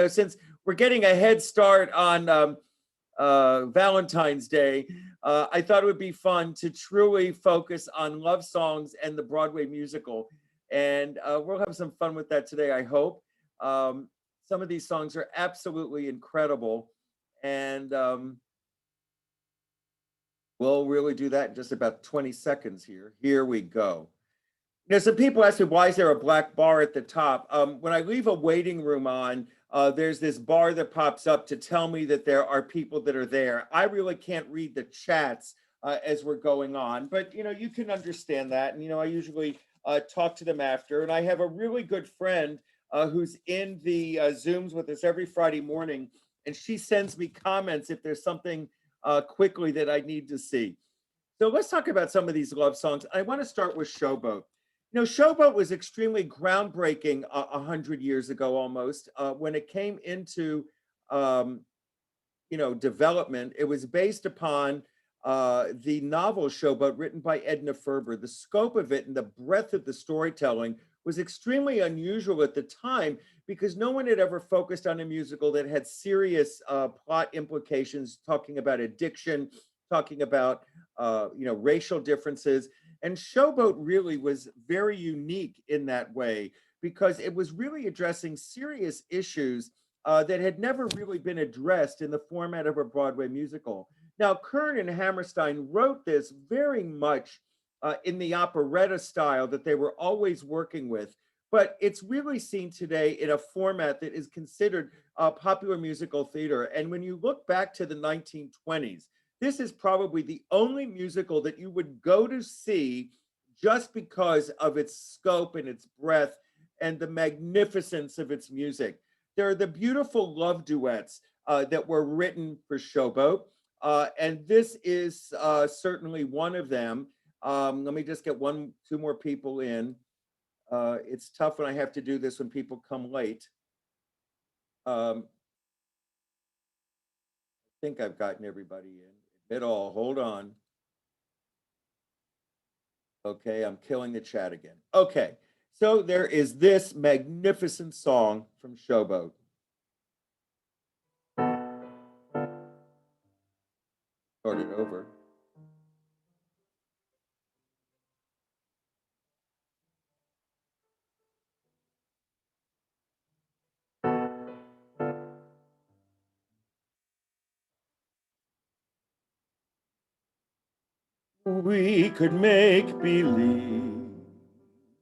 Since we're getting a head start on Valentine's Day, I thought it would be fun to truly focus on love songs and the Broadway musical. And we'll have some fun with that today, I hope. Some of these songs are absolutely incredible. And we'll really do that in just about 20 seconds here. Here we go. Some people ask me, why is there a black bar at the top? When I leave a waiting room on, there's this bar that pops up to tell me that there are people that are there. I really can't read the chats as we're going on, but you can understand that. And I usually talk to them after. And I have a really good friend who's in the Zooms with us every Friday morning, and she sends me comments if there's something quickly that I need to see. So let's talk about some of these love songs. I want to start with Showboat. Showboat was extremely groundbreaking 100 years ago almost. When it came into, development, it was based upon the novel Showboat written by Edna Ferber. The scope of it and the breadth of the storytelling was extremely unusual at the time because no one had ever focused on a musical that had serious plot implications, talking about addiction, talking about, racial differences. And Showboat really was very unique in that way because it was really addressing serious issues that had never really been addressed in the format of a Broadway musical. Now, Kern and Hammerstein wrote this very much in the operetta style that they were always working with, but it's really seen today in a format that is considered popular musical theater. And when you look back to the 1920s, this is probably the only musical that you would go to see just because of its scope and its breadth and the magnificence of its music. There are the beautiful love duets that were written for Showboat, and this is certainly one of them. Let me just get two more people in. It's tough when I have to do this when people come late. I think I've gotten everybody in. At all. Hold on. Okay, I'm killing the chat again. Okay, so there is this magnificent song from Showboat. Start it over. We could make believe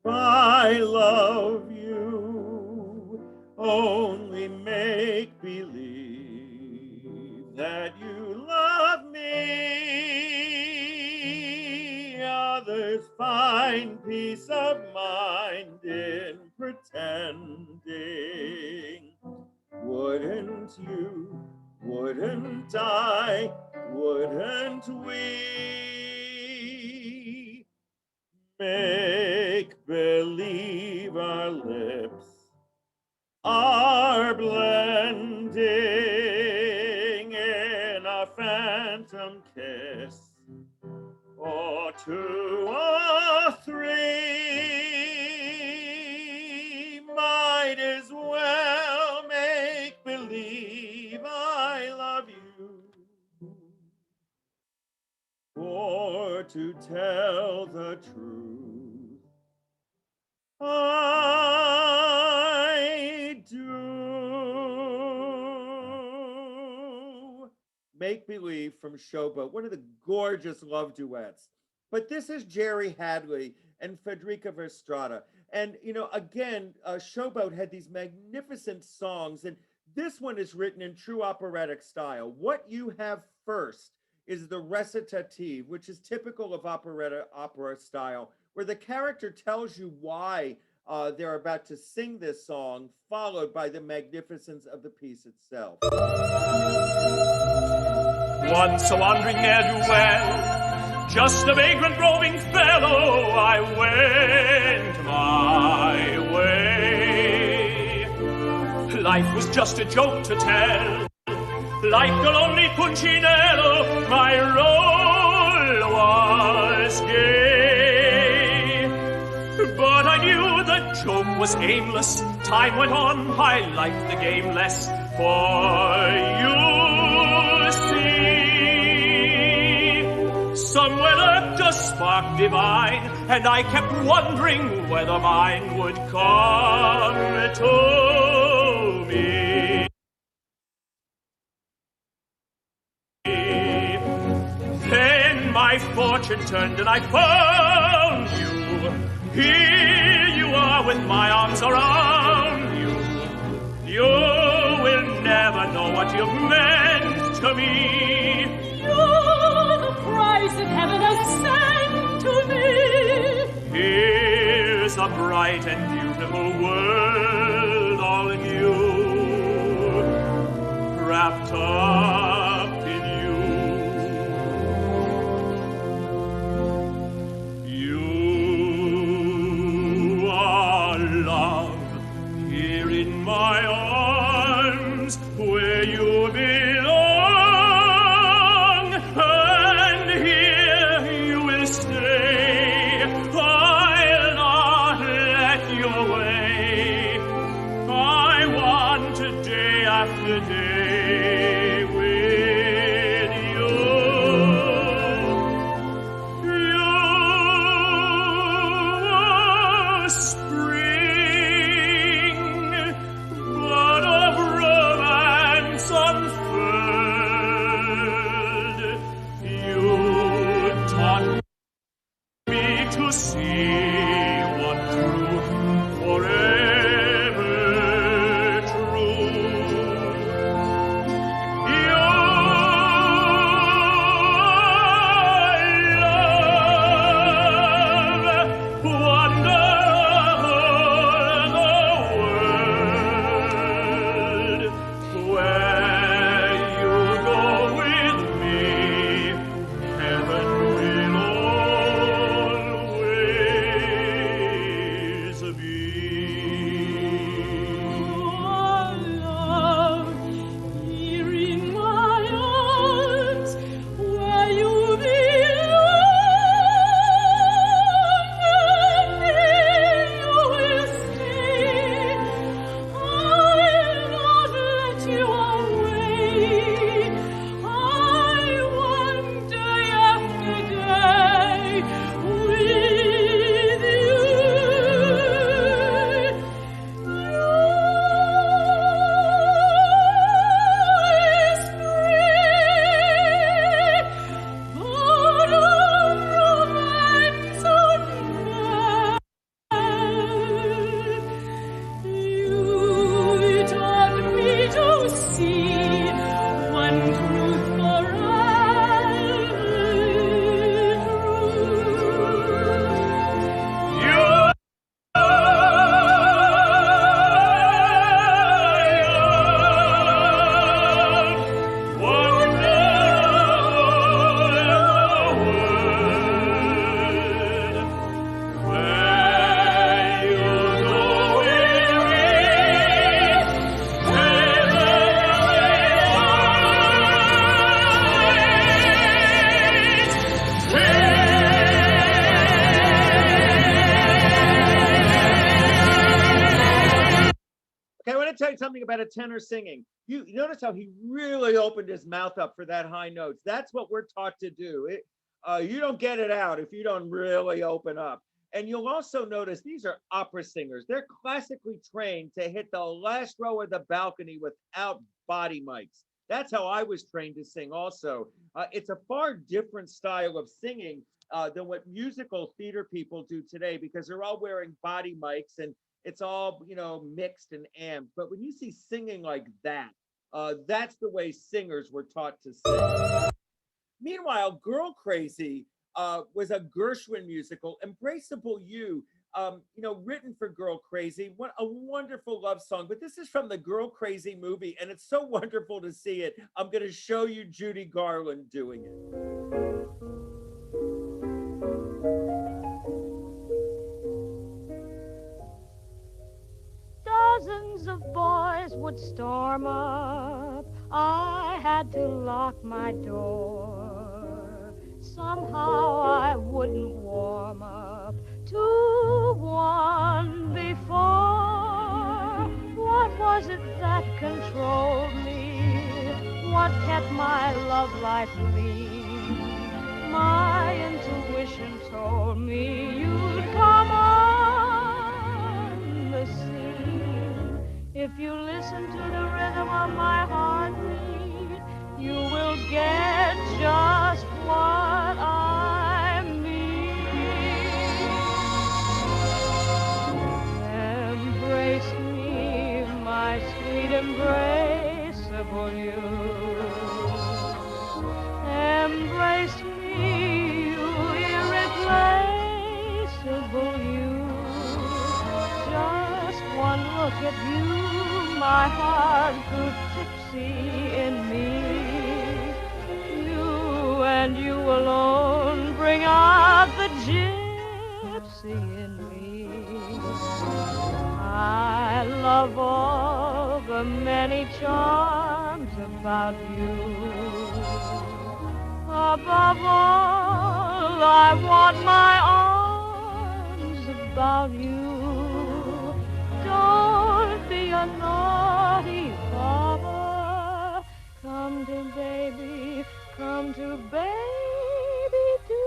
I love you, only make believe that you love me. Others find peace of mind in pretending. Wouldn't you, wouldn't I, wouldn't we? Make believe our lips are blending in a phantom kiss, or two or three. Might as well make believe I love you. For to tell the truth, I do. Make Believe from Showboat, one of the gorgeous love duets. But this is Jerry Hadley and Frederica Verstrata. And, again, Showboat had these magnificent songs, and this one is written in true operatic style. What you have first is the recitative, which is typical of opera style, where the character tells you why they're about to sing this song, followed by the magnificence of the piece itself. Once a wandering ne'er-do-well, just a vagrant roving fellow, I went my way. Life was just a joke to tell, like a lonely Punchinello, my role was gay. But I knew the joke was aimless. Time went on, I liked the game less. For you see, somewhere lurked a spark divine, and I kept wondering whether mine would come to me. Then my fortune turned and I found you. Here you are with my arms around you. You will never know what you've meant to me. You're the price that heaven has sent to me. Here's a bright and beautiful world, all new, wrapped up in you. You are love, here in my arms, where you belong, and here you will stay. I'll not let you away. I want day after day with you. You are spring, bud of romance unfurled. You taught me to see one truth forever true. Your love, wonder of the world. Where you go with me, heaven will always be. Our love, here in my arms, where you belong, and here you will stay. I'll not let you away. I want day after day with you. You taught me to see one truth forever true. Your Okay, I want to tell you something about a tenor singing. You notice how he really opened his mouth up for that high notes. That's what we're taught to do. You don't get it out if you don't really open up. And you'll also notice these are opera singers. They're classically trained to hit the last row of the balcony without body mics. That's how I was trained to sing also. It's a far different style of singing than what musical theater people do today, because they're all wearing body mics and it's all, mixed and amped. But when you see singing like that, that's the way singers were taught to sing. Meanwhile, Girl Crazy was a Gershwin musical. Embraceable You, written for Girl Crazy. What a wonderful love song. But this is from the Girl Crazy movie, and it's so wonderful to see it. I'm going to show you Judy Garland doing it. Dozens of boys would storm up. I had to lock my door. Somehow I wouldn't warm up to one before. What was it that controlled me? What kept my love life clean? My intuition told me you'd come on the scene. If you listen to the rhythm of my heartbeat, you will get just what I mean. Embrace me, my sweet embraceable you. Embrace me, you irreplaceable you. Just one look at you, my heart grew tipsy in me. You and you alone bring out the gypsy in me. I love all the many charms about you. Above all, I want my arms about you. Don't be a naughty papa. Come to baby, come to baby do.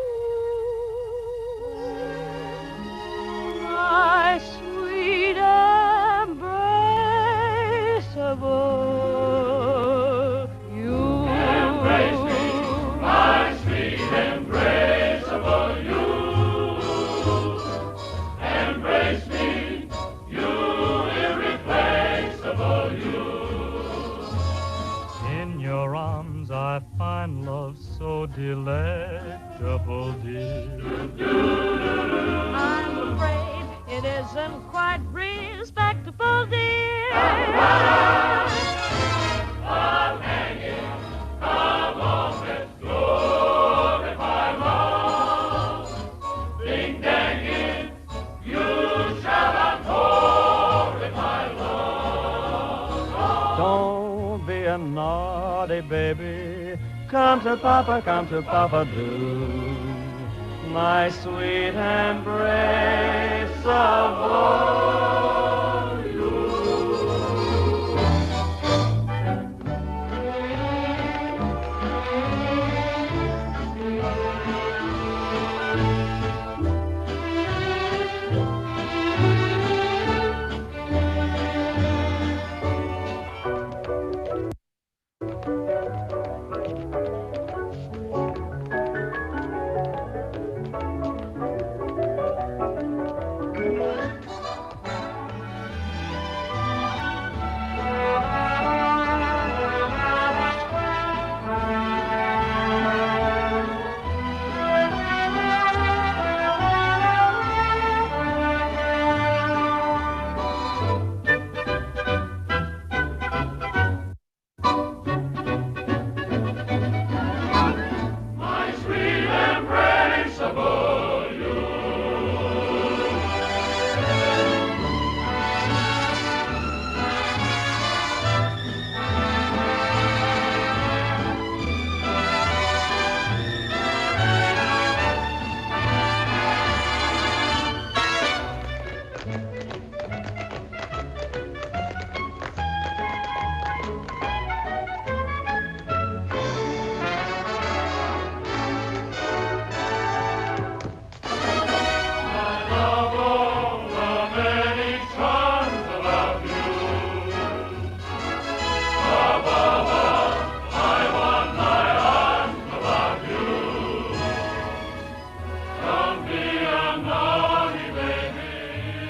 My sweet embraceable you. Embrace me, my sweet embraceable you. Embrace me, you irreplaceable you. In your arms I find love so delectable, dear. I'm afraid it isn't quite respectable, dear. I'm hanging, come on, let's glorify love. Ding-danging, you shall not glorify love. Don't be a naughty baby. Come to Papa do. My sweet embraceable you. My sweet embraceable you.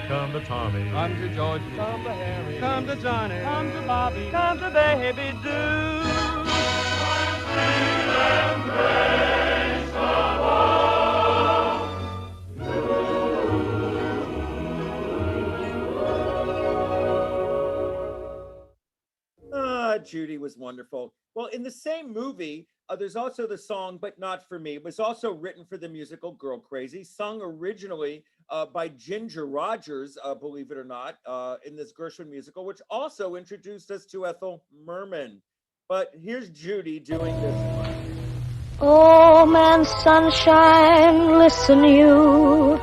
Come to Tommy. Come to George. Come to Harry. Come to Johnny. Come to Bobby. Come to baby do. Judy was wonderful. Well, in the same movie, there's also the song "But Not for Me." It was also written for the musical Girl Crazy, sung originally by Ginger Rogers, believe it or not, in this Gershwin musical, which also introduced us to Ethel Merman. But here's Judy doing this one. Oh, man, sunshine, listen you.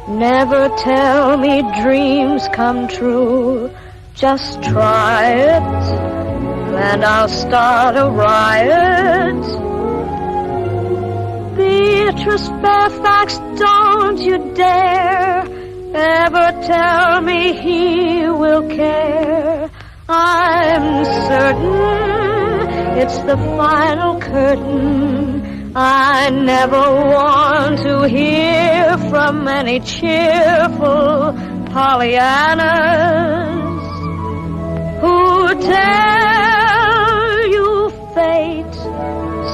Never tell me dreams come true. Just try it, and I'll start a riot. Beatrice Fairfax, don't you dare ever tell me he will care. I'm certain it's the final curtain. I never want to hear from any cheerful Pollyannas who tell you fate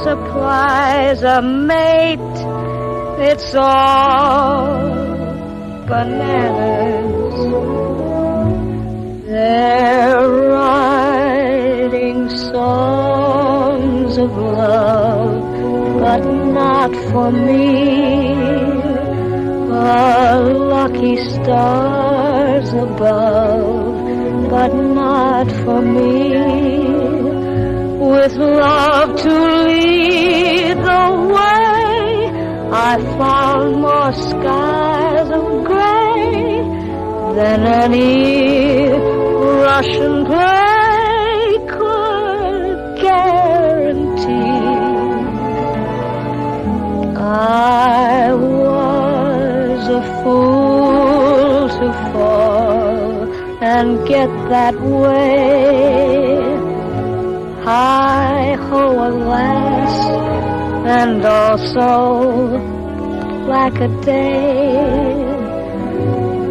supplies a mate. It's all bananas. They're writing songs of love, but not for me. Lucky stars above, but not for me. With love to lead the way, I found more skies of gray than any Russian play could guarantee. I was a fool to fall and get that way. Hi-ho, alas, and also lack a day.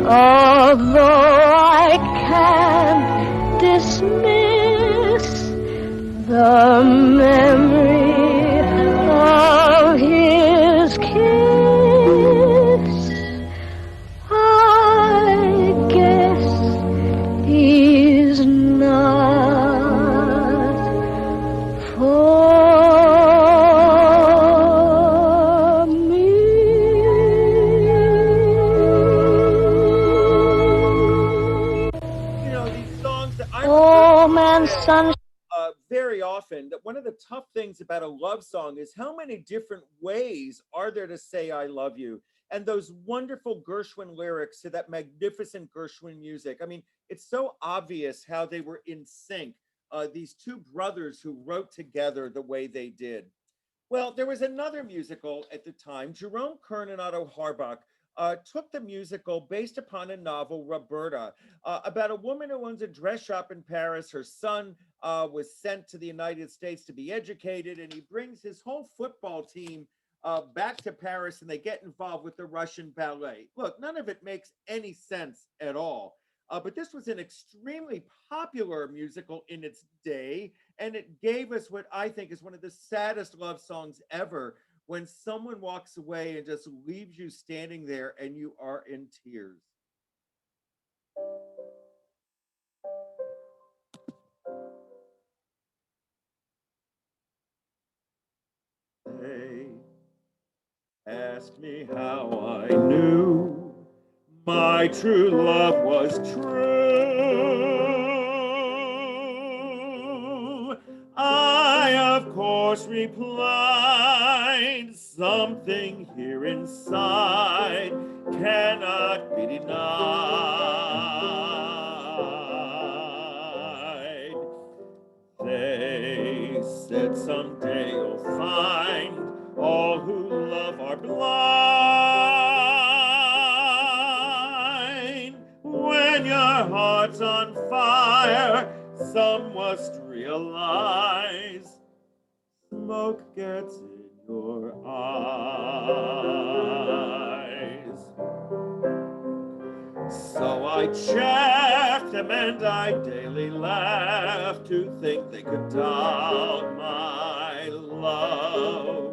Although I can't dismiss the memory of his kiss, I guess he's not for me. You know, these songs that I Oh, man, sun. very often, that one of the tough things about a love song is how many different ways are there to say I love you. And those wonderful Gershwin lyrics to that magnificent Gershwin music. I mean, it's so obvious how they were in sync. These two brothers who wrote together the way they did. Well, there was another musical at the time. Jerome Kern and Otto Harbach took the musical based upon a novel, Roberta, about a woman who owns a dress shop in Paris. Her son was sent to the United States to be educated, and he brings his whole football team back to Paris, and they get involved with the Russian ballet. Look, none of it makes any sense at all. But this was an extremely popular musical in its day, and it gave us what I think is one of the saddest love songs ever, when someone walks away and just leaves you standing there and you are in tears. They asked me how I knew my true love was true. I, of course, replied, something here inside cannot be denied. They said someday you'll find all who love are blind. When your heart's on fire, some must realize smoke gets in your eyes. So I checked them and I daily laughed to think they could doubt my love.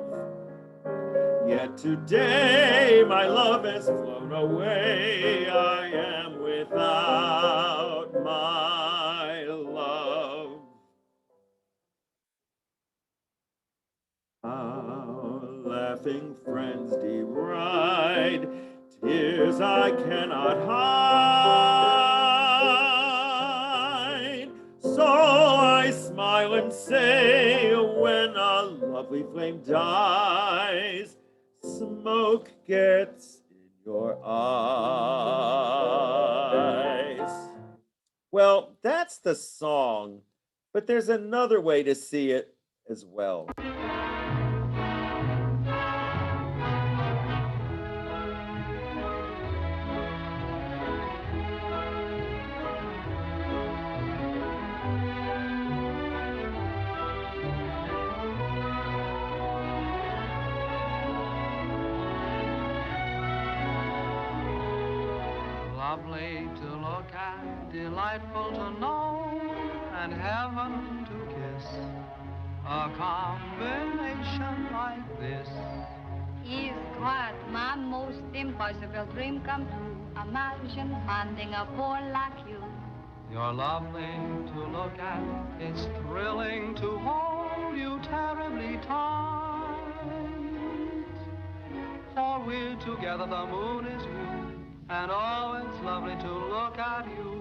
Yet today my love has flown away. I am without my love. Our laughing friends deride tears I cannot hide. So I smile and say, when a lovely flame dies, smoke gets in your eyes. Well, that's the song, but there's another way to see it as well. Lovely to look at, delightful to know, and heaven to kiss. A combination like this is quite my most impossible dream come true. Imagine finding a boy like you. you're lovely to look at. It's thrilling to hold you terribly tight. For we're together, the moon is new, and oh, it's lovely to look at you.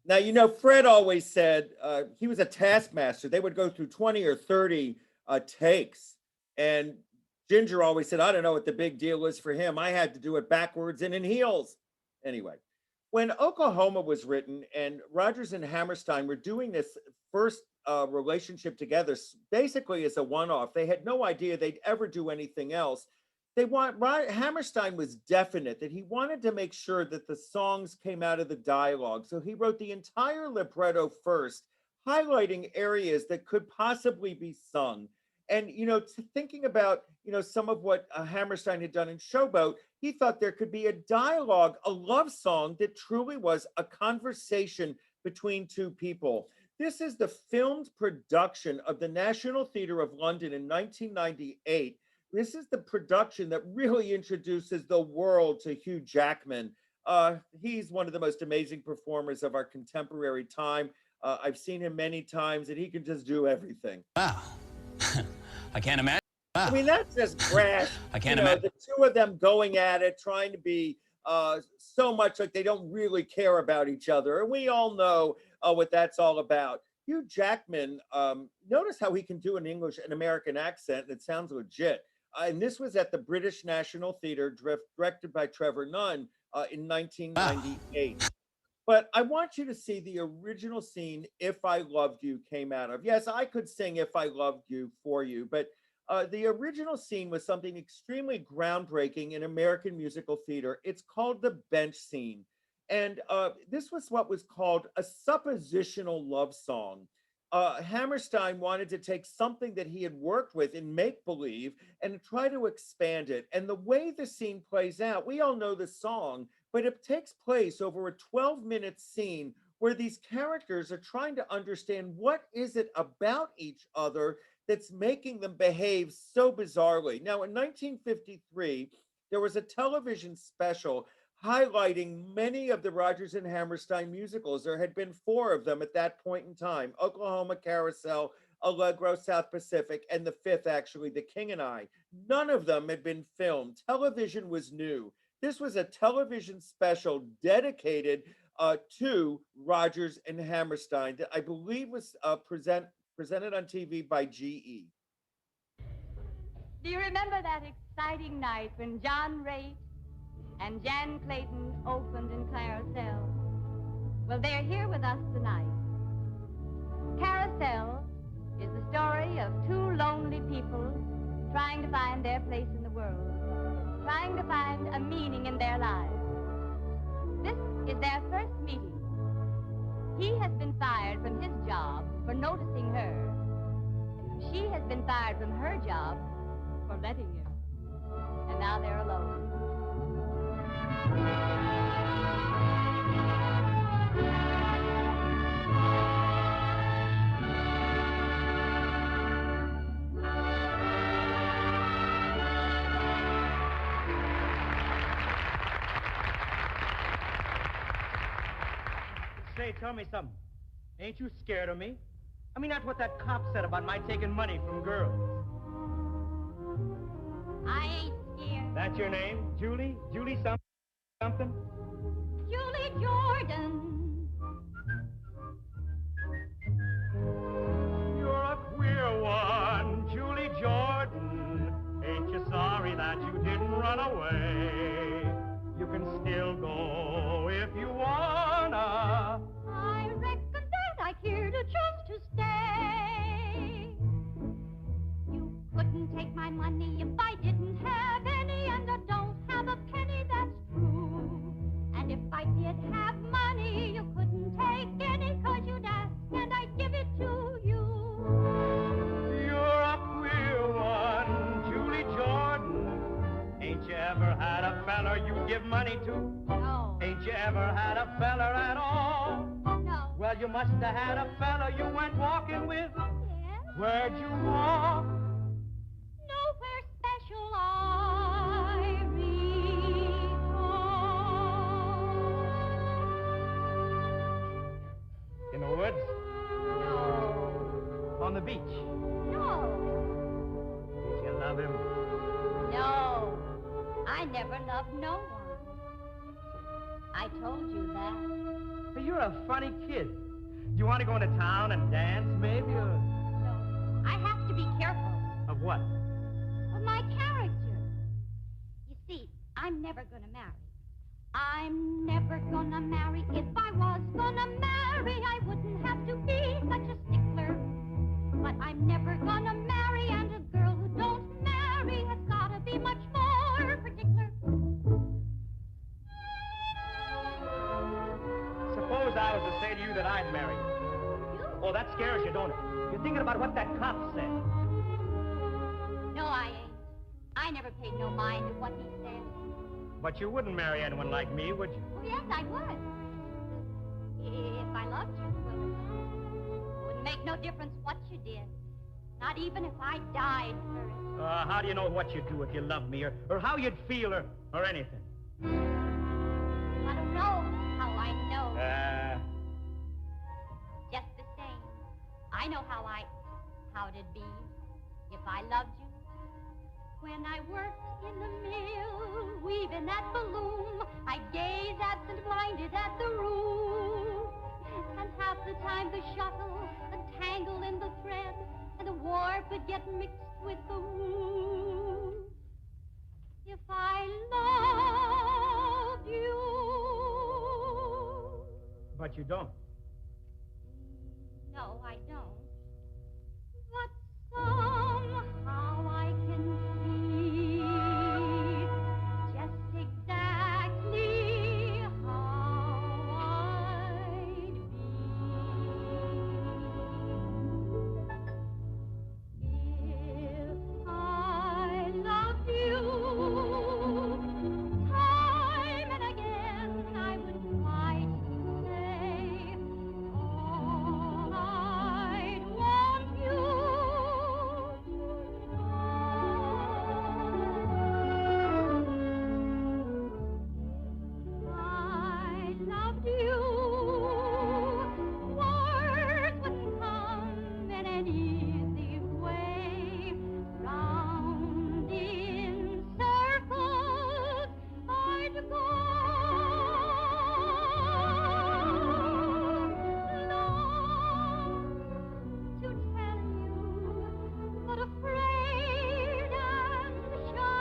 Now, now, Fred always said he was a taskmaster. They would go through 20 or 30 takes. And Ginger always said, I don't know what the big deal is for him. I had to do it backwards and in heels. Anyway, when Oklahoma was written and Rodgers and Hammerstein were doing this first relationship together, basically as a one off, they had no idea they'd ever do anything else. Hammerstein was definite that he wanted to make sure that the songs came out of the dialogue. So he wrote the entire libretto first, highlighting areas that could possibly be sung. And thinking about some of what Hammerstein had done in Showboat, he thought there could be a dialogue, a love song that truly was a conversation between two people. This is the filmed production of the National Theatre of London in 1998. This is the production that really introduces the world to Hugh Jackman. He's one of the most amazing performers of our contemporary time. I've seen him many times, and he can just do everything. Wow. I can't imagine. Wow. I mean, that's just brash. I can't imagine. The two of them going at it, trying to be so much like they don't really care about each other. And we all know what that's all about. Hugh Jackman, notice how he can do an American accent, and it sounds legit. And this was at the British National Theatre, directed by Trevor Nunn in 1998. But I want you to see the original scene If I Loved You came out of. Yes, I could sing If I Loved You for you, but the original scene was something extremely groundbreaking in American musical theater. It's called the bench scene. And this was what was called a suppositional love song. Hammerstein wanted to take something that he had worked with in make believe and try to expand it. And the way the scene plays out, we all know the song, but it takes place over a 12-minute scene where these characters are trying to understand what is it about each other that's making them behave so bizarrely. Now, in 1953, there was a television special highlighting many of the Rodgers and Hammerstein musicals. There had been four of them at that point in time: Oklahoma Carousel, Allegro, South Pacific, and the fifth, actually, The King and I. None of them had been filmed. Television was new. This was a television special dedicated to Rodgers and Hammerstein that I believe was presented on TV by GE. Do you remember that exciting night when John Raitt and Jan Clayton opened in Carousel? Well, they're here with us tonight. Carousel is the story of two lonely people trying to find their place in the world, trying to find a meaning in their lives. This is their first meeting. He has been fired from his job for noticing her, and she has been fired from her job for letting him. And now they're alone. Say, tell me something. Ain't you scared of me? I mean, that's what that cop said about my taking money from girls. I ain't scared. That's your name? Julie? Julie something? Julie Jordan. You're a queer one, Julie Jordan. Ain't you sorry that you didn't run away? You can still go if you wanna. I reckon that I care to choose to stay. You couldn't take my money if I didn't have any, and I don't have a penny, that's true. And if I did have money, you couldn't take any, 'cause you'd ask and I'd give it to you. You're a queer one, Julie Jordan. Ain't you ever had a feller you'd give money to? No. Ain't you ever had a feller at all? No. Well, you must have had a feller you went walking with. Yes? Where'd you walk? Nowhere special I recall. In the woods? No. On the beach? No. Did you love him? No. I never loved no one. I told you that. Hey, you're a funny kid. Do you want to go into town and dance, maybe, or No. I have to be careful of what? of my character. You see, I'm never gonna marry. I'm never gonna marry. If I was gonna marry, I wouldn't have to be such a stickler. But I'm never gonna marry, and a girl who don't marry has gotta be much more particular. Suppose I was to say to you that I'd marry you. You? Oh, that scares you, don't it? You're thinking about what that cop said. No, I ain't. I never paid no mind to what he said. But you wouldn't marry anyone like me, would you? Oh, yes, I would. If I loved you, well, it wouldn't make no difference what you did. Not even if I died first. How do you know what you'd do if you loved me, or how you'd feel, or anything? I don't know how I know. Just the same. I know how'd it be if I loved you. When I worked in the mill, weaving at the loom, I'd gaze absent blinded at the room. And half the time the shuttle would tangle in the thread, and the warp would get mixed with the wool. If I loved you, But you don't. No, I don't. But somehow I can see just exactly how I'd be if I loved you. Time and again I would try to say all I'd want you to know. I loved you. Words wouldn't come in an easy way. Round in circles I'd go. Long to tell you, but afraid and shy.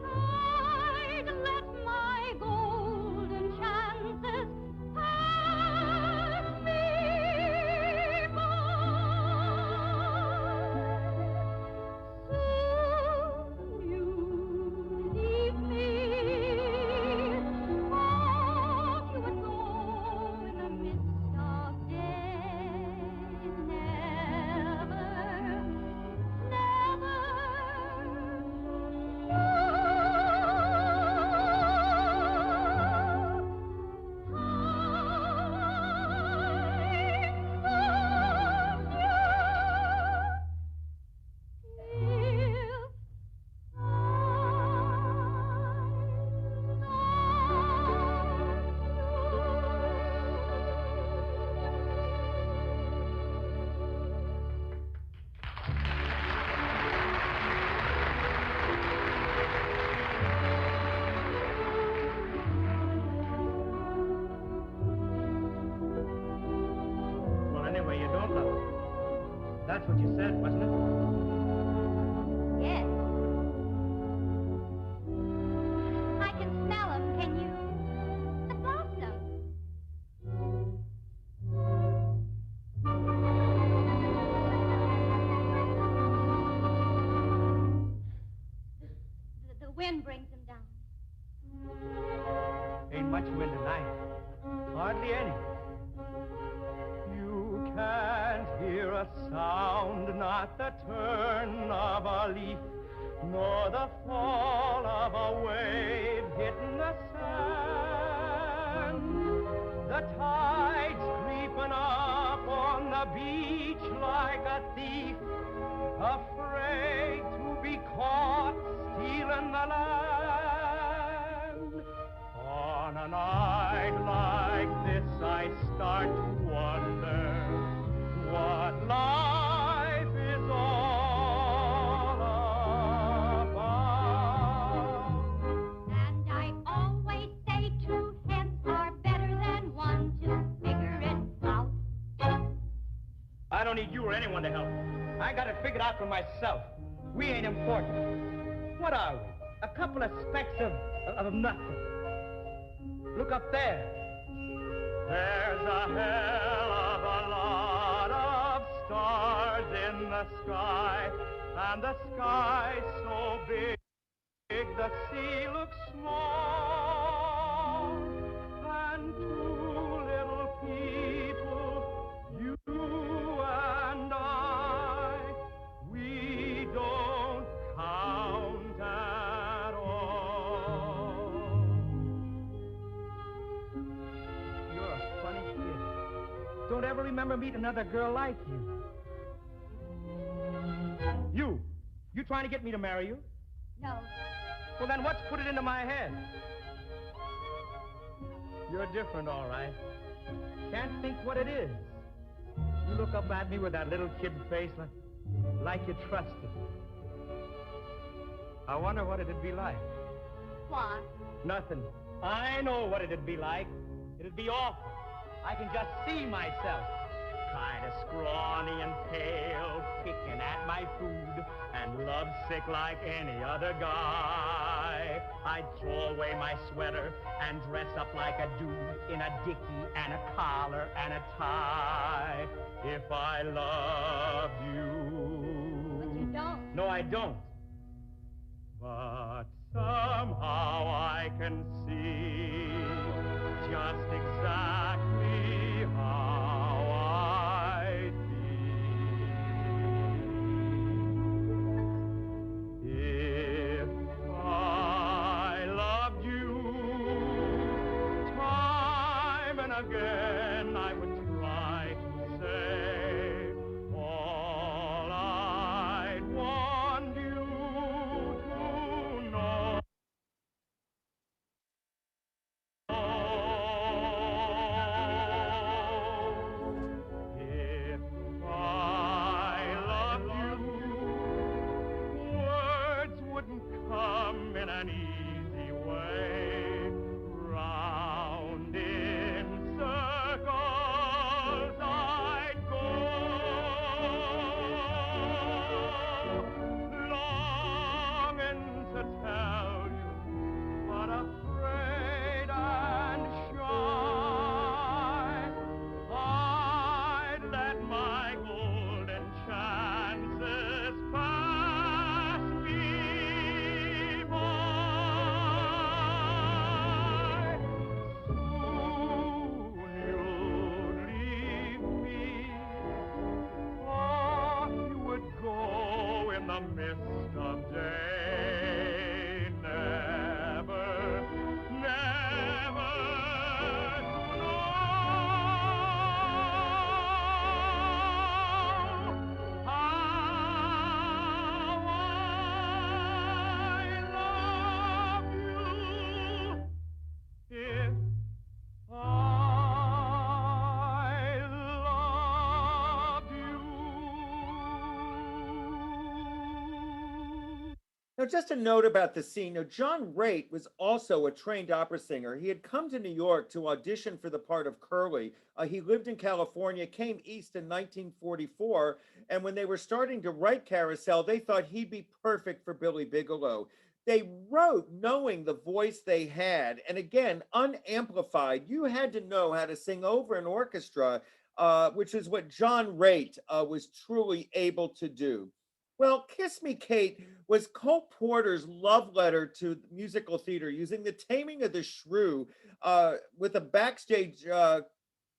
I'd let my golden chances pass me by. Soon you'd leave me, off you would go in the midst of day. Well, anyway, you don't love her. That's what you said, wasn't it? Yes. I can smell them, can you? The blossoms. The wind brings them down. Ain't much wind tonight. Hardly any. You can't hear a sound, not the turn of a leaf, nor the fall of a wave hitting the sand. The tide's creeping up on the beach like a thief, afraid to be caught stealing the land. On a night like this, I start to wonder what life is all about. And I always say 2 heads are better than 1 to figure it out. I don't need you or anyone to help. I got it figured out for myself. We ain't important. What are we? A couple of specks of nothing. Look up there. There's a hell of a lot of stars in the sky, and the sky's so big the sea looks small. And 2 little people, you and I, we don't count at all. You're a funny kid. Don't ever remember meeting another girl like you. You trying to get me to marry you? No. Well, then what's put it into my head? You're different, all right. Can't think what it is. You look up at me with that little kid face like you trusted. I wonder what it'd be like. What? Nothing. I know what it'd be like. It'd be awful. I can just see myself kind of scrawny and pale, picking at my food, and lovesick like any other guy. I'd throw away my sweater and dress up like a dude in a dickie and a collar and a tie. If I loved you. But you don't. No, I don't. But somehow I can see just exactly how I'd be if I loved you. Time and again I would try to say all I'd want you to know. If I loved you, words wouldn't come in an easy way. Round in circles I'd go, longing to tell you, but afraid and shy. I'd let my golden chances pass me by. Soon you'd leave me, off you would go in the mist of day. Never, never to know how I love you if I love you. Now, just a note about the scene. Now, John Raitt was also a trained opera singer. He had come to New York to audition for the part of Curly. He lived in California, came east in 1944, and when they were starting to write Carousel, they thought he'd be perfect for Billy Bigelow. They wrote knowing the voice they had, and again, unamplified. You had to know how to sing over an orchestra, which is what John Raitt was truly able to do. Well, Kiss Me, Kate was Cole Porter's love letter to musical theater, using the taming of the shrew with a backstage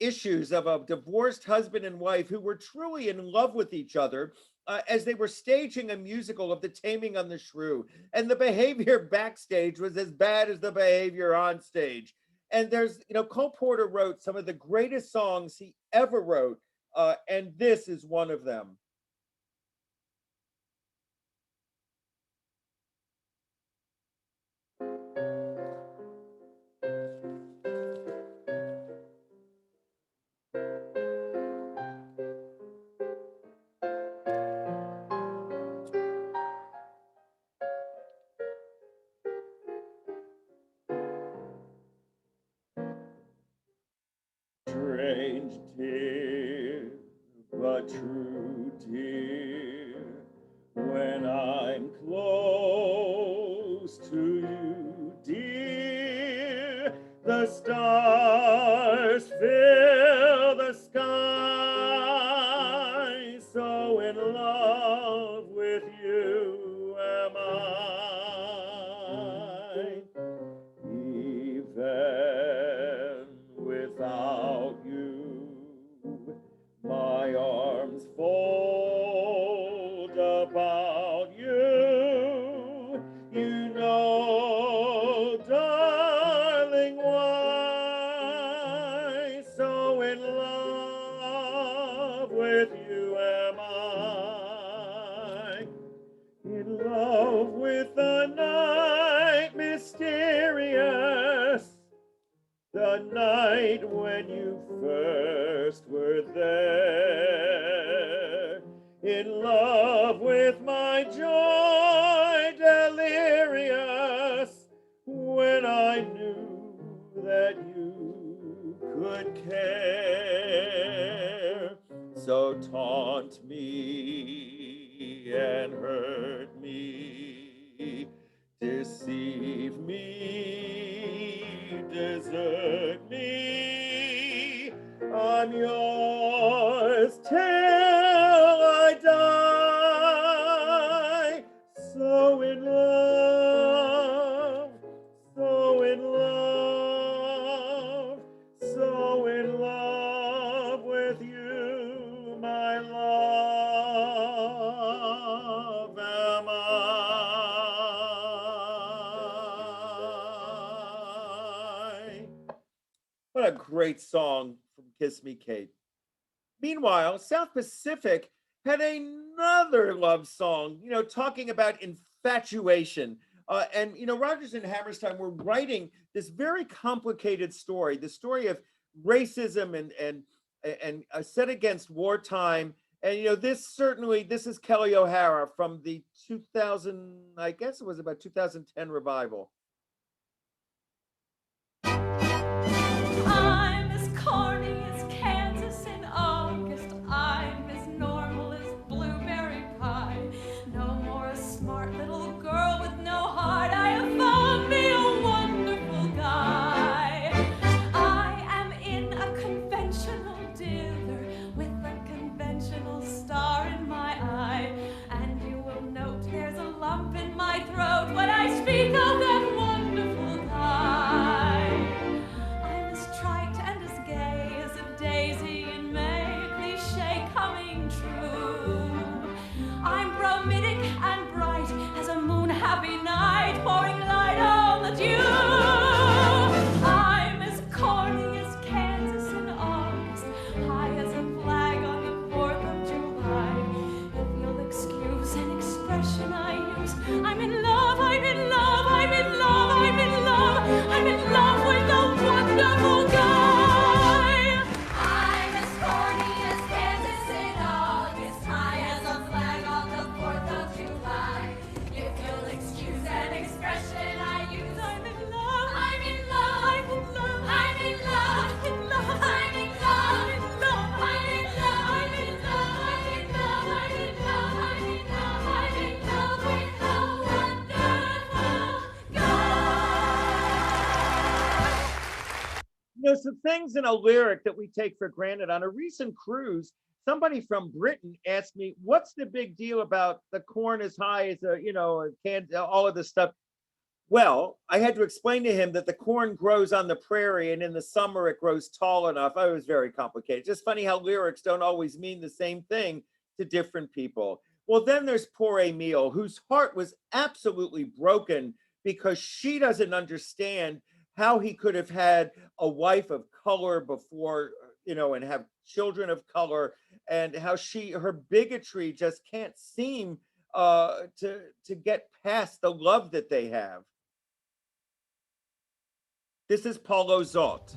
issues of a divorced husband and wife who were truly in love with each other as they were staging a musical of the taming on the shrew. And the behavior backstage was as bad as the behavior on stage. And Cole Porter wrote some of the greatest songs he ever wrote, and this is one of them. Strange, dear, but true, dear, when I'm close to you, dear, the stars fill the sky, so in love with you am I. Even without you, my arms fold about you. You know, darling, why so in love with you am I. In love with the night mysterious, the night when you first were there. In love with my joy delirious, when I knew that you could care. so taunt me and hurt me, deceive me, desert me. I'm yours till I die. So in love, so in love, so in love with you, my love am I. What a great song from Kiss Me Kate. Meanwhile, South Pacific had another love song, talking about infatuation. And Rogers and Hammerstein were writing this very complicated story, the story of racism and set against wartime. And this is Kelly O'Hara from the 2000, I guess it was about 2010 revival. I'm as corny as Kansas in August. I'm as normal as blueberry pie. No more a smart little girl with no heart. I have found me a wonderful guy. I am in a conventional dinner with a conventional star in my eye. And you will note there's a lump in my throat when I speak of that wonderful guy. I'm as trite and as gay as a daisy in May, cliche coming true. I'm bromidic and bright as a moon-happy night, pouring light on the dew. I'm as corny as Kansas in August, high as a flag on the 4th of July. If you'll excuse an expression I use, I'm in love, I'm in love, I'm in love, I'm in love, I'm in love with a wonderful guy. I'm as corny as Kansas in August, high as a flag on the 4th of July. If you'll excuse an expression I use, I'm in love, I'm in love, I'm in love, I'm in love, I'm in love, I'm in love, I'm in love, I'm in love, I'm in love, I'm in love, I'm in love, I'm in love, I'm in love with a wonderful guy. Some things in a lyric that we take for granted. On a recent cruise, somebody from Britain asked me, "What's the big deal about the corn as high as a can, all of this stuff?" Well, I had to explain to him that the corn grows on the prairie, and in the summer it grows tall enough. It was very complicated. Just funny how lyrics don't always mean the same thing to different people. Well, then there's poor Emile, whose heart was absolutely broken because she doesn't understand how he could have had a wife of color before, and have children of color, and how her bigotry just can't seem to get past the love that they have. This is Paulo Zot.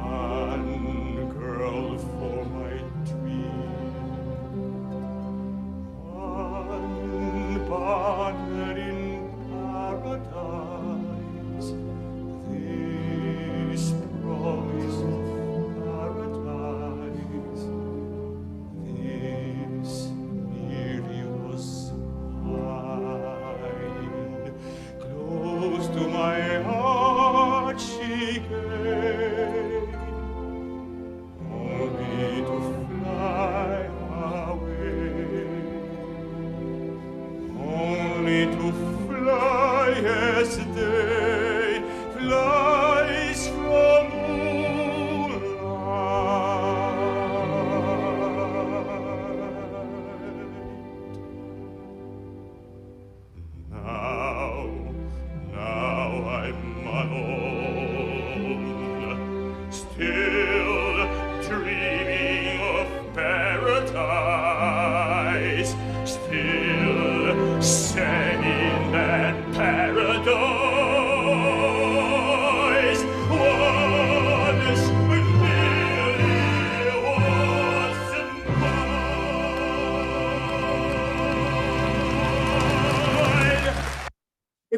One girl for my dream.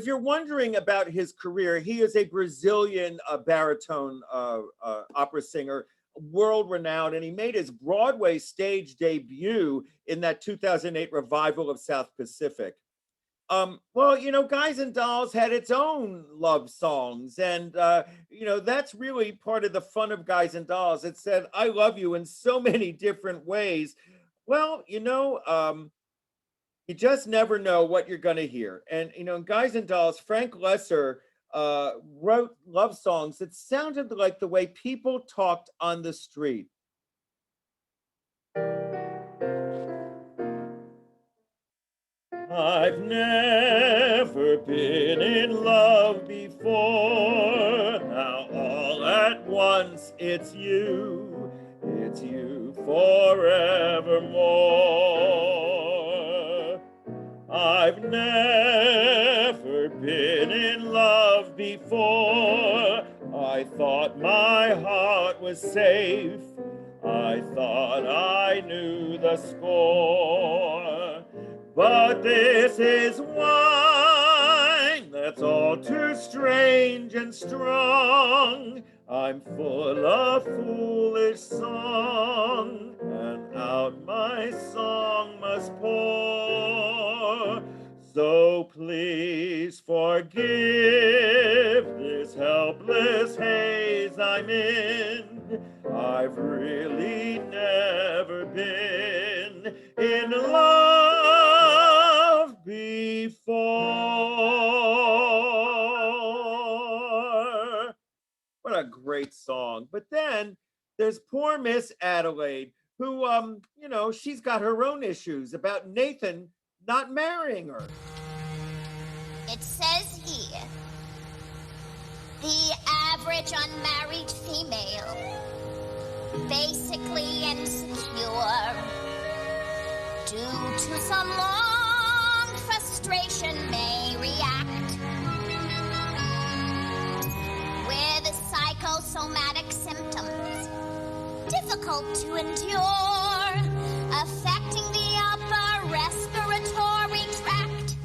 If you're wondering about his career, he is a Brazilian baritone opera singer, world renowned, and he made his Broadway stage debut in that 2008 revival of South Pacific. Well, Guys and Dolls had its own love songs, and that's really part of the fun of Guys and Dolls. It said, "I love you" in so many different ways. Well, you just never know what you're going to hear. And, in Guys and Dolls, Frank Lesser wrote love songs that sounded like the way people talked on the street. I've never been in love before. Now all at once it's you forevermore. I've never been in love before. I thought my heart was safe. I thought I knew the score. But this is wine that's all too strange and strong. I'm full of foolish song, and out my song must pour. So please forgive this helpless haze I'm in. I've really never been in love before. What a great song. But then there's poor Miss Adelaide, who, she's got her own issues about Nathan not marrying her. It says here, the average unmarried female, basically insecure, due to some long frustration may react with psychosomatic symptoms difficult to endure, affecting the upper respiratory tract.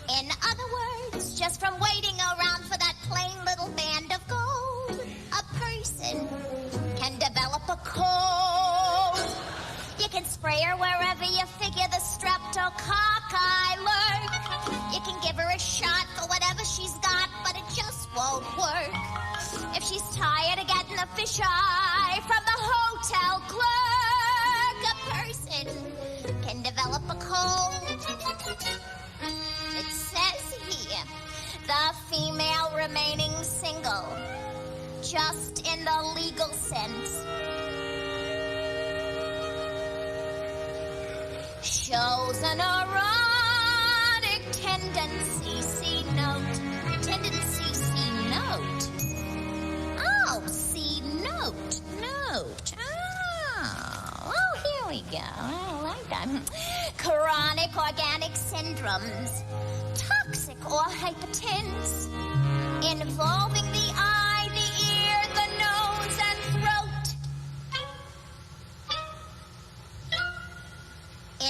In other words, just from waiting around for that plain little band of gold, a person can develop a cold. You can spray her wherever you figure the streptococci lurk. You can give her a shot for whatever she's got, but it just won't work. If she's tired of getting a fisheye from the hotel clerk, a person can develop a cold. It says here, the female remaining single, just in the legal sense, shows an erotic tendency. C note. Tendency. C note. Oh, C note. Note. Oh, here we go. I like that. Chronic organic syndromes, toxic or hypertense, involving the eye, the ear, the nose, and throat.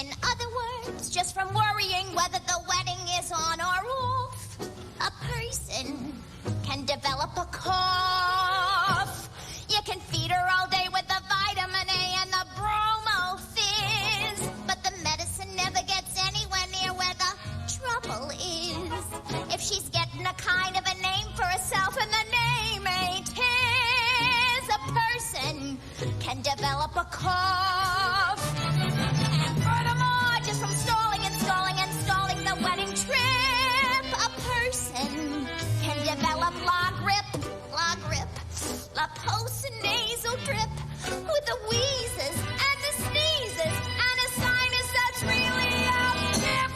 In other words, just from worrying whether the wedding is on or off, a person can develop a cough. You can feed her all day with the vitamin A and the bromo fizz, but the medicine never gets anywhere near where the trouble is. If she's getting a kind of a name for herself and the name ain't his, a person can develop a cough. Furthermore, just from stalling and stalling the wedding trip, a person can develop la grip, la postnasal drip, with the wheezes and the sneezes and a sinus that's really a dip.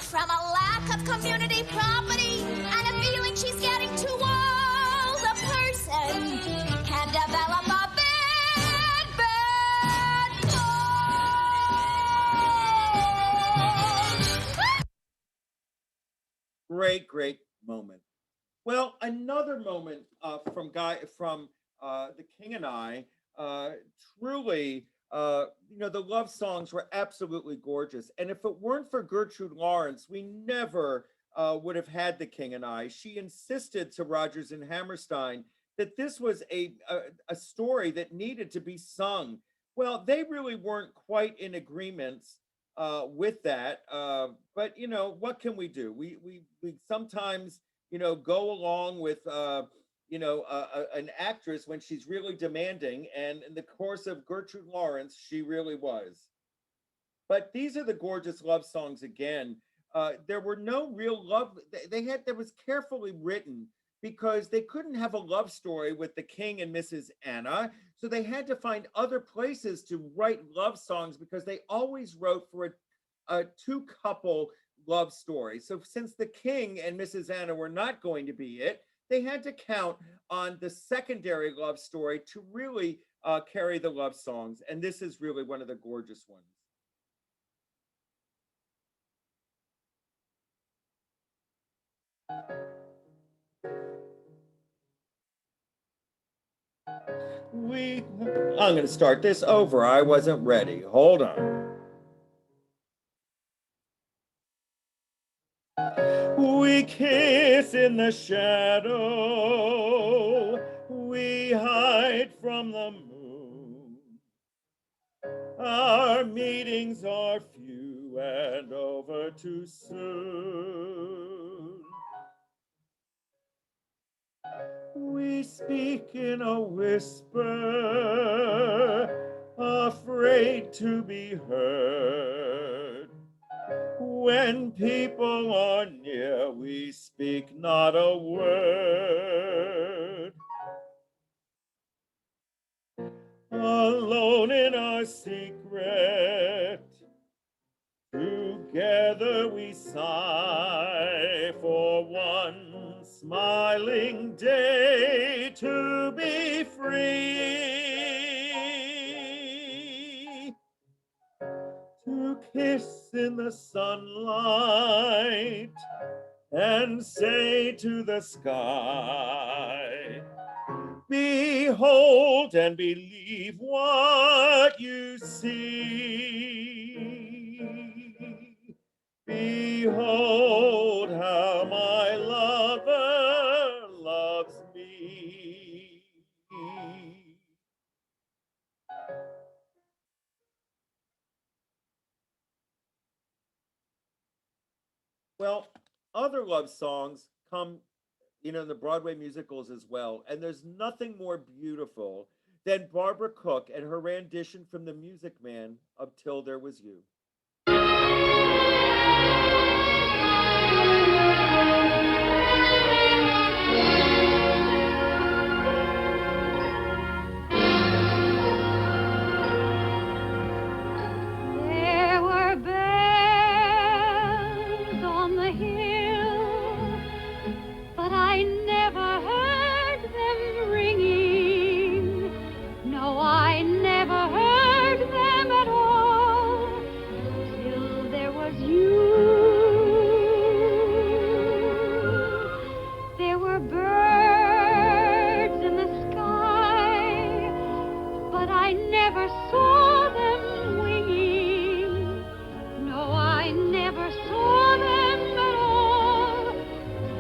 From a lack of community property and a feeling she's getting too old, a person can develop a Great moment. Well, another moment from The King and I, truly The love songs were absolutely gorgeous. And if it weren't for Gertrude Lawrence, we never would have had The King and I. She insisted to Rodgers and Hammerstein that this was a story that needed to be sung. Well, they really weren't quite in agreement with that. But what can we do? We sometimes go along with an actress when she's really demanding, and in the course of Gertrude Lawrence, she really was. But these are the gorgeous love songs again. There were no real love. They had that was carefully written because they couldn't have a love story with the King and Mrs. Anna, so they had to find other places to write love songs because they always wrote for a two couple love story. So since the King and Mrs. Anna were not going to be it, they had to count on the secondary love story to really carry the love songs. And this is really one of the gorgeous ones. I'm going to start this over. I wasn't ready. Hold on. We kiss in the shadow. We hide from the moon. Our meetings are few and over too soon. We speak in a whisper, afraid to be heard. When people are near, we speak not a word. Alone in our secret, together we sigh for one smiling day to be free, to kiss in the sunlight and say to the sky, behold and believe what you see. Behold how my lover loves me. Well, other love songs come in the Broadway musicals as well. And there's nothing more beautiful than Barbara Cook and her rendition from The Music Man of Till There Was You. There were bells on the hill, but I never heard them ringing. No, I never heard them at all till there was you. There were birds in the sky, but I never saw them winging. No, I never saw them at all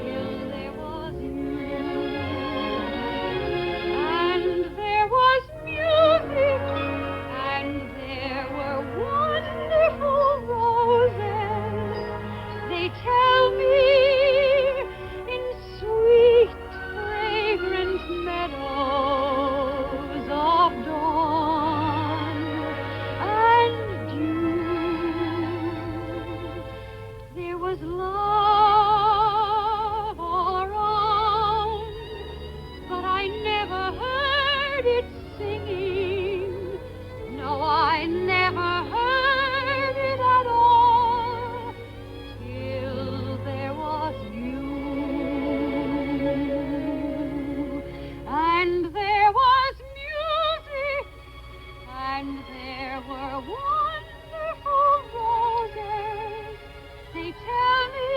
till there was you. And there was music, and there were wonderful roses. They tell me in sweet, fragrant meadows of dawn and dew. There was love all around, but I never heard it singing. No, I never heard it at all till there was you. And there was music, and there were wonderful roses. They tell me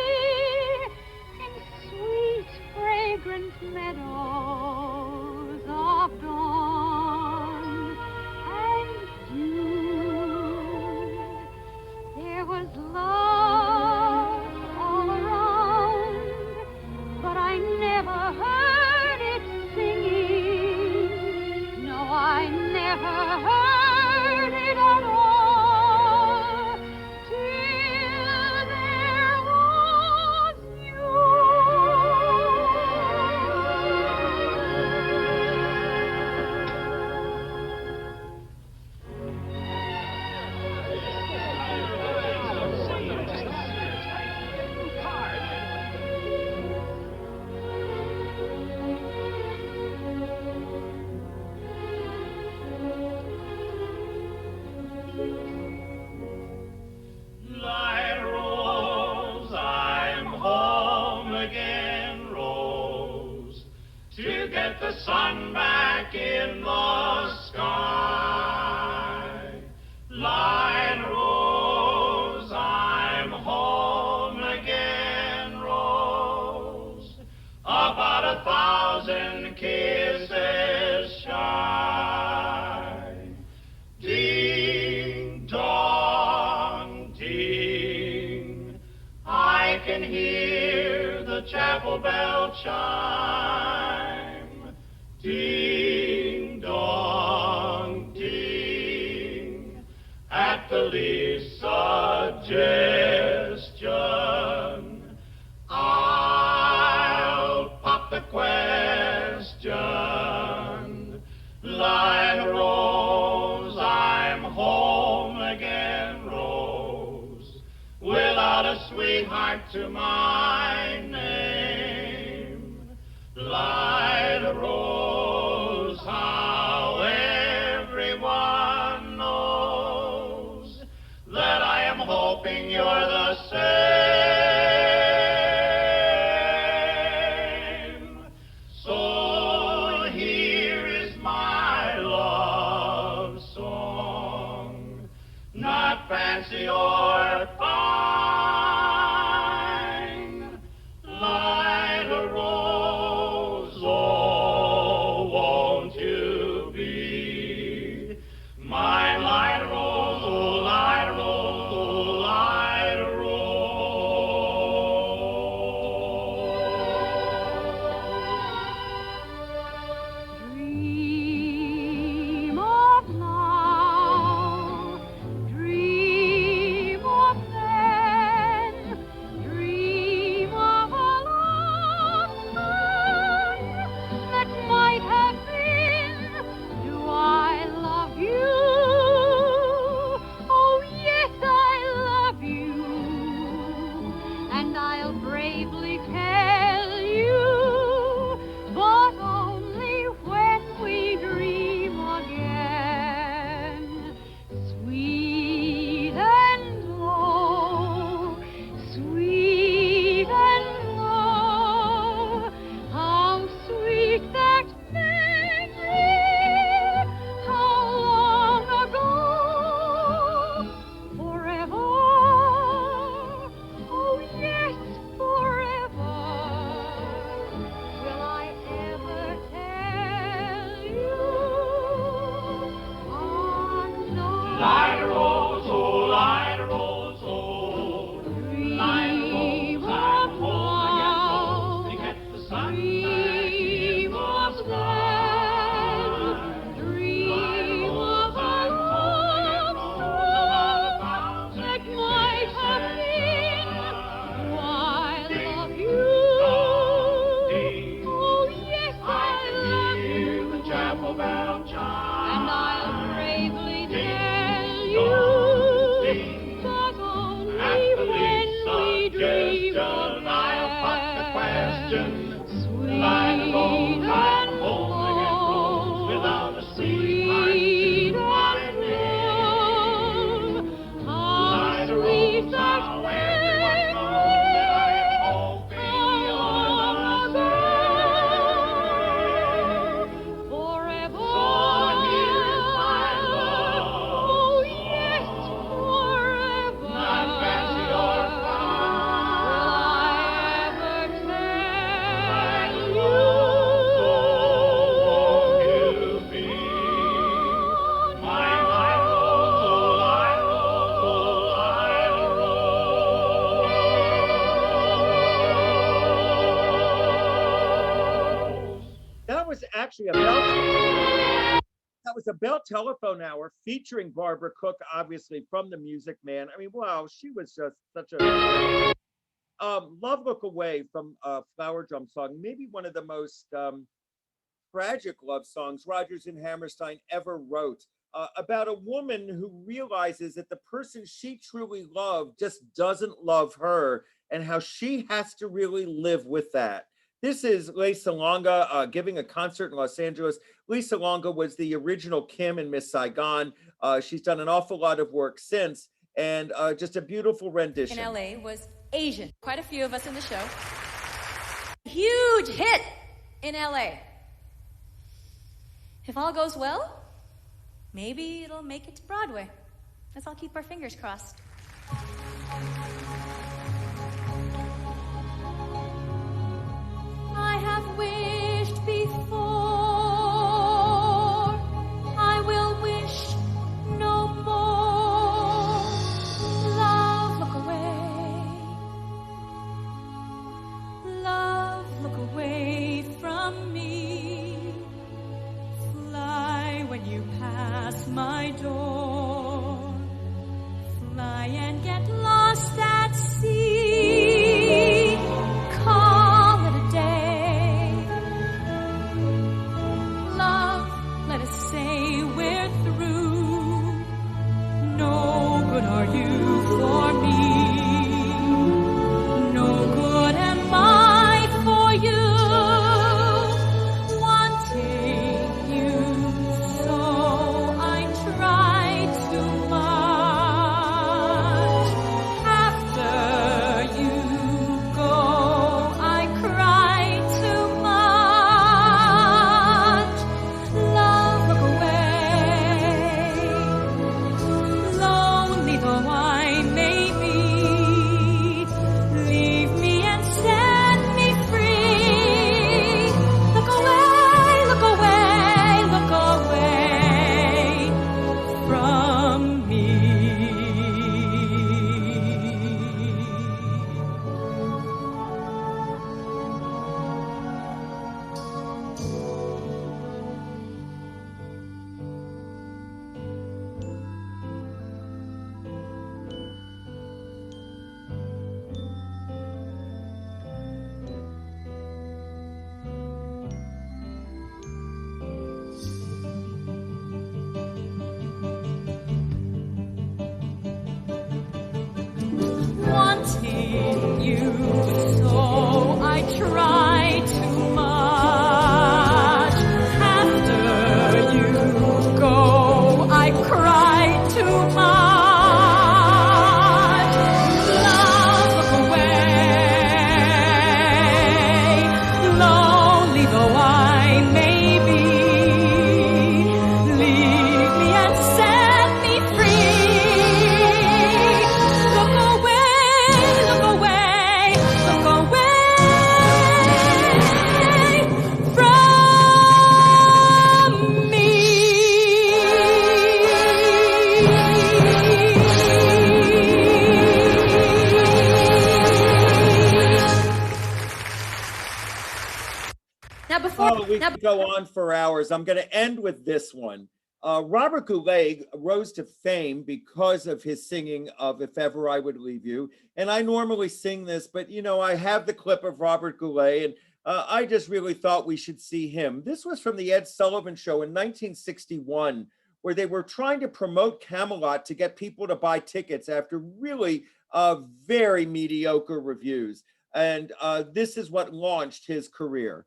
in sweet, fragrant meadows of dawn and dew. sun back in the sky. Line Rose, I'm home again, Rose. About 1,000 kisses shy. Ding dong ding, I can hear the chapel bell chime. Ding dong ding, at the least suggestion, I'll pop the question. Line Rose, I'm home again, Rose, without a sweetheart to my name. Line Rose, how everyone knows that I am hoping you're the same. So here is my love song, not fancy or fine. Line a rose, oh, won't you be my line rose, oh, line rose, oh, line Dream of now, dream of then, dream of a lost time that might have been. Do I love you? Oh yes, I love you, and I'll bravely tell you, but only when we dream again. Sweet and low, sweet and low, how sweet that memory, how long ago. Forever, oh yes, forever, will I ever tell you. Oh no. Line a rose, oh, line a rose, oh. Line a Dream rose, I'm of home again, Rose, to now, get the sun back in dream the of sky. then, dream of a love that might have been. Do I love you? Oh yes, I love you, The chapel bell chime. and I'll bravely tell you, but only At the when least we dream suggestion, I'll pop the question. Sweet Line a rose, I'm and home again, Rose, without a sweetheart sweet to my and name. low, how Line a sweet rose, that how everyone knows that I am hoping you're the same. forever. So here's my love Oh yes, song, forever. not fancy or Will I ever tell you? won't you be my line rose, oh, line rose, oh, line rose. That was actually a Bell Telephone Hour featuring Barbara Cook, obviously from The Music Man. I mean, wow, she was just such a Love Look Away from Flower Drum Song, maybe one of the most tragic love songs Rodgers and Hammerstein ever wrote, about a woman who realizes that the person she truly loved just doesn't love her, and how she has to really live with that. This is Lisa Longa giving a concert in Los Angeles. Lisa Longa was the original Kim in Miss Saigon. She's done an awful lot of work since, and just a beautiful rendition. In LA was Asian. Quite a few of us in the show. Huge hit in LA. If all goes well, maybe it'll make it to Broadway. Let's all keep our fingers crossed. I have wished before. I will wish no more. Love, look away. Love, look away from me. Fly when you pass my door. Fly and get lost at sea. Call it a day. Love, let us say we're through. No good are you for me. No good am I for you. Wanting you so I try too much. After you go, I cry too much. Love, look away. Lonely though I may be, leave me and set me free. Look away, look away, look away from me. Wanting you so I try too much. After you go, I cry too much. Love, look away. Lonely though I may be, leave me and set me free. Look away, look away, look away from me. Now before Oh, we could go on for hours. I'm going to end with this one. Robert Goulet rose to fame because of his singing of If Ever I Would Leave You. And I normally sing this, but you know, I have the clip of Robert Goulet, and I just really thought we should see him. This was from the Ed Sullivan Show in 1961, where they were trying to promote Camelot to get people to buy tickets after really very mediocre reviews. And this is what launched his career.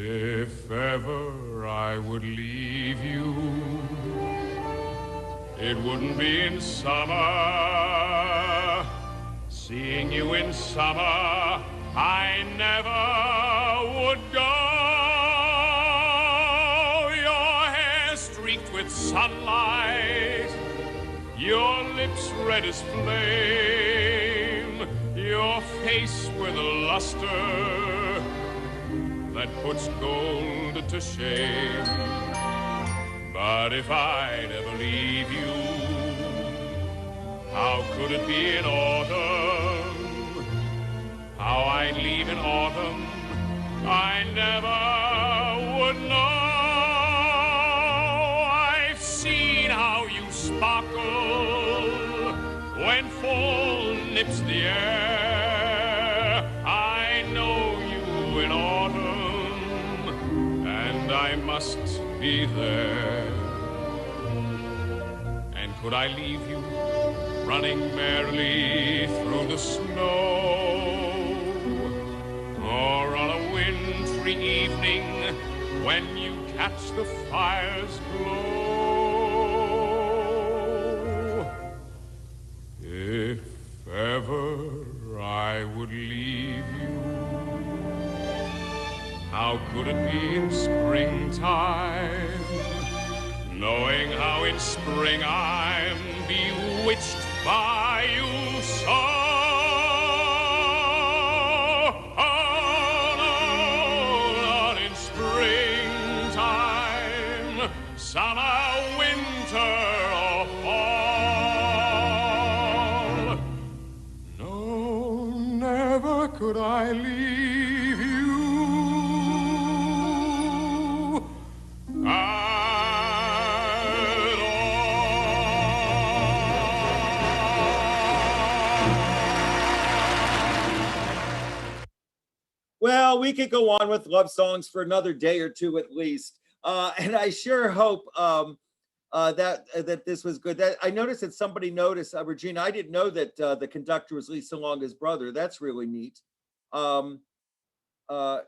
If ever I would leave you, it wouldn't be in summer. Seeing you in summer, I never would go. Your hair streaked with sunlight, your lips red as flame, your face with a luster that puts gold to shame. But if I'd ever leave you, how could it be in autumn? How I'd leave in autumn, I never would know. I've seen how you sparkle when fall nips the air. I know you in autumn, and I must be there. And could I leave you running merrily through the snow, or on a wintry evening when you catch the fire's glow? If ever how could it be in springtime? Knowing how in spring I'm bewitched by you so. Oh, no, not in springtime, summer, winter, or fall. No, never could I leave you at Well, we could go on with love songs for another day or two at least. And I sure hope that this was good. That I noticed that somebody noticed, Regina. I didn't know that the conductor was Lisa Longa's brother. That's really neat. Um, uh,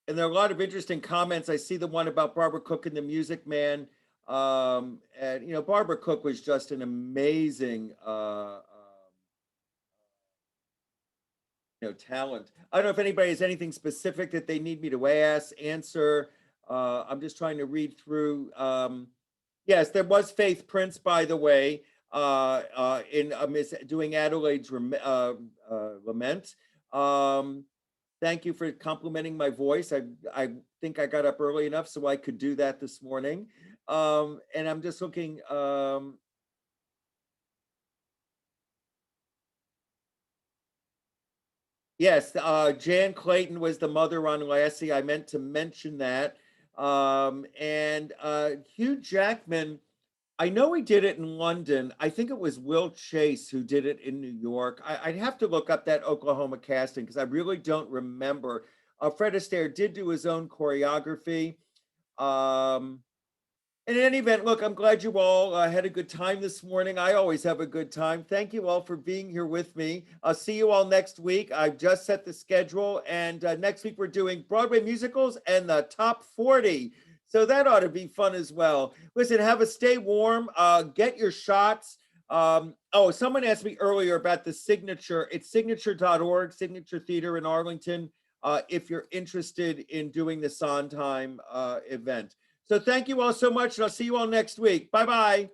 and there are a lot of interesting comments. I see the one about Barbara Cook and the Music Man. And Barbara Cook was just an amazing talent. I don't know if anybody has anything specific that they need me to answer. I'm just trying to read through. Yes, there was Faith Prince, by the way, in Miss doing Adelaide's lament. Thank you for complimenting my voice. I think I got up early enough so I could do that this morning. And I'm just looking. Yes, Jan Clayton was the mother on Lassie. I meant to mention that. And Hugh Jackman, I know he did it in London. I think it was Will Chase who did it in New York. I'd have to look up that Oklahoma casting because I really don't remember. Fred Astaire did do his own choreography. In any event, look, I'm glad you all had a good time this morning. I always have a good time. Thank you all for being here with me. I'll see you all next week. I've just set the schedule, and next week we're doing Broadway musicals and the top 40. So that ought to be fun as well. Listen, stay warm. Get your shots. Someone asked me earlier about the Signature. It's signature.org, Signature Theater in Arlington, if you're interested in doing the Sondheim event. So thank you all so much, and I'll see you all next week. Bye-bye.